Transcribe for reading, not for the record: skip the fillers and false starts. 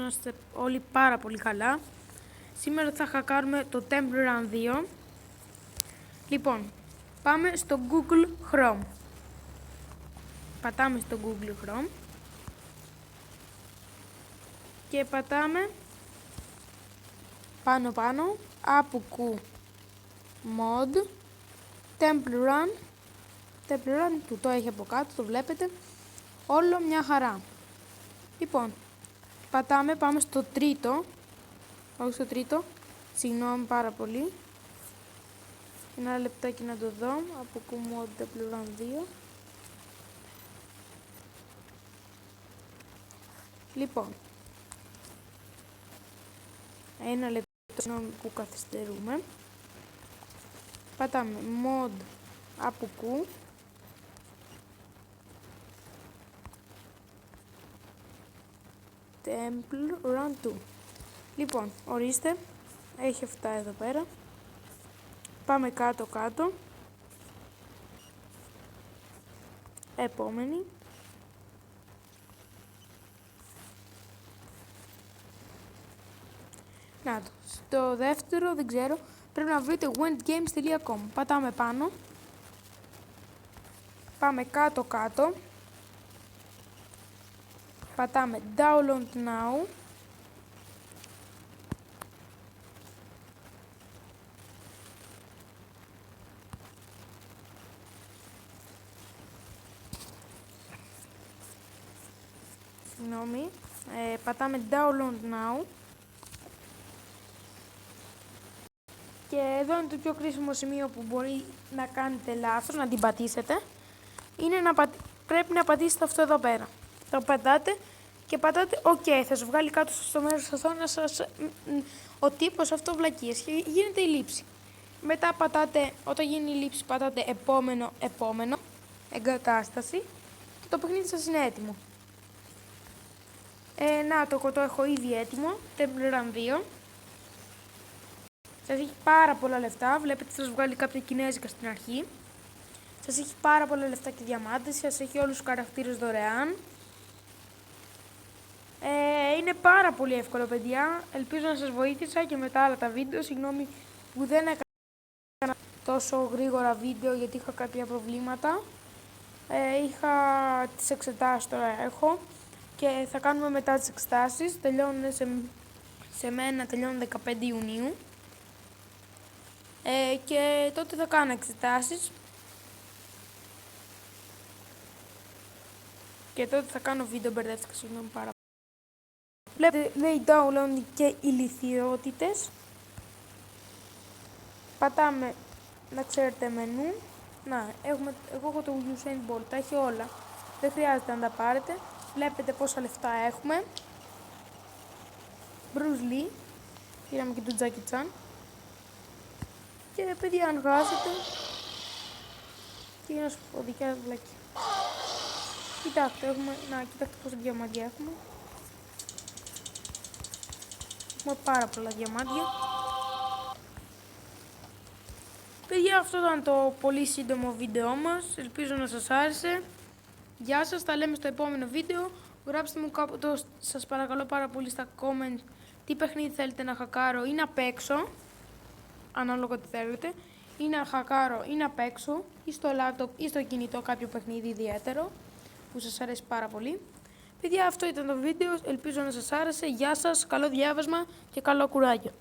να είστε όλοι πάρα πολύ καλά. Σήμερα θα χακάρουμε το Temple Run 2. Λοιπόν, πάμε στο Google Chrome. Πατάμε στο Google Chrome και πατάμε πάνω APQ mod Temple Run 2. Το έχει από κάτω, το βλέπετε. Όλο μια χαρά. Λοιπόν, πάμε στο τρίτο. Όχι στο τρίτο. Συγγνώμη πάρα πολύ. Ένα λεπτάκι να το δω. APQ mod Temple Run 2. Λοιπόν, ένα λεπτό, συγγνώμη που καθυστερούμε. Πατάμε mod APQ Temple Run 2. Λοιπόν, ορίστε, έχει αυτά εδώ πέρα. Πάμε κάτω. Επόμενη. Να το. Στο δεύτερο δεν ξέρω. Πρέπει να βρείτε wentgames.com. Πατάμε πάνω. Πάμε κάτω. Πατάμε download now. Συγγνώμη. Πατάμε download now. Και εδώ είναι το πιο κρίσιμο σημείο που μπορεί να κάνετε λάθος, να την πατήσετε. Είναι πρέπει να πατήσετε αυτό εδώ πέρα. Το πατάτε και πατάτε OK. Θα σας βγάλει κάτω στο μέρος της οθόνης ο τύπος αυτό βλακίες και γίνεται η λήψη. Μετά όταν γίνει η λήψη πατάτε επόμενο, εγκατάσταση και το παιχνίδι σας είναι έτοιμο. Το έχω ήδη έτοιμο, Temple Run 2. Σας έχει πάρα πολλά λεφτά, βλέπετε σας βγάλει κάποια κινέζικα στην αρχή. Σας έχει πάρα πολλά λεφτά και διαμάντες, σας έχει όλους τους χαρακτήρες δωρεάν. Είναι πάρα πολύ εύκολο, παιδιά. Ελπίζω να σας βοήθησα και με τα άλλα τα βίντεο. Συγγνώμη που δεν έκανα τόσο γρήγορα βίντεο γιατί είχα κάποια προβλήματα. Είχα τις εξετάσεις, τώρα έχω και θα κάνουμε μετά τις εξετάσεις. Τελειώνουν σε μένα τελειώνουν 15 Ιουνίου. Και τότε θα κάνω εξετάσεις και τότε θα κάνω βίντεο, μπερδεύτηκα, συγγνώμη πάρα πολύ. Βλέπετε, λέει download και ηλιθιότητες. Πατάμε, να ξέρετε, μενού. Εγώ έχω το Usain Bolt, τα έχει όλα. Δεν χρειάζεται να τα πάρετε. Βλέπετε πόσα λεφτά έχουμε. Bruce Lee. Πήραμε και τον Jackie Chan. Και παιδιά, αν χάσετε, τι να σου πω, δικιά βλακή. Κοιτάξτε, κοιτάξτε πόσα διαμάντια έχουμε. Έχουμε πάρα πολλά διαμάντια. Παιδιά, αυτό ήταν το πολύ σύντομο βίντεό μας. Ελπίζω να σας άρεσε. Γεια σας, τα λέμε στο επόμενο βίντεο. Γράψτε μου κάποτε, σας παρακαλώ πάρα πολύ, στα comment τι παιχνίδι θέλετε να χακάρω ή να παίξω. Ανάλογα τι θέλετε, ή να χακάρω ή να παίξω, ή στο laptop ή στο κινητό κάποιο παιχνίδι ιδιαίτερο που σας αρέσει πάρα πολύ. Παιδιά, αυτό ήταν το βίντεο, ελπίζω να σας άρεσε. Γεια σας, καλό διάβασμα και καλό κουράγιο.